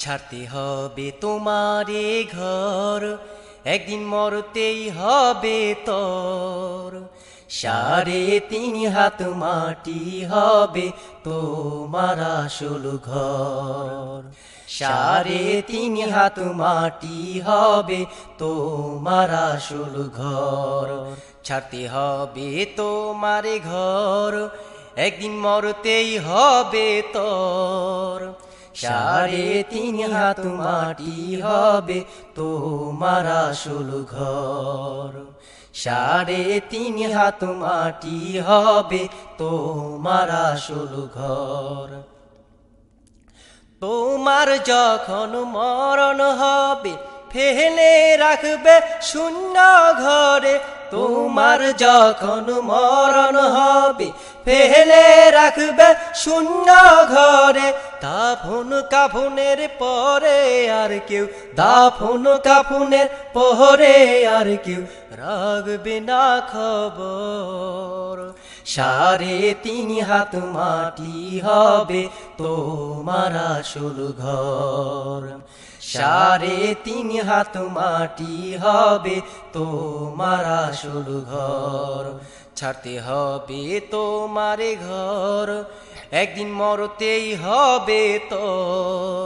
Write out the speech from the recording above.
ছাড়তে হবে তোমারে ঘর, একদিন মরতেই হবে তোর। 3.5 হাত মাটি হবে তোমার আসল ঘর। 3.5 হাত মাটি হবে তোমার আসল ঘর। ছাড়তে হবে তোমারে ঘর, একদিন মরতেই হবে তোর। 3.5 হাত মাটি হবে তোমার আসল ঘর। 3.5 হাত মাটি হবে তোমার আসল ঘর। তোমার যখন মরণ হবে ফেলে রাখবে শূন্য ঘরে। তোমার যখন মরণ হবে ফেলে রাখবে শূন্য ঘরে। দাফন কাফনের পরে আর কেউ, দাফন কাফনের পরে আর কেউ রাখবে না খবর। 3.5 হাত মাটি হবে তোমার আসল ঘর। 3.5 হাত মাটি হবে তোমার আসল ঘর। ছাড়তে হবে তোমারে ঘর, একদিন মরতেই হবে তো।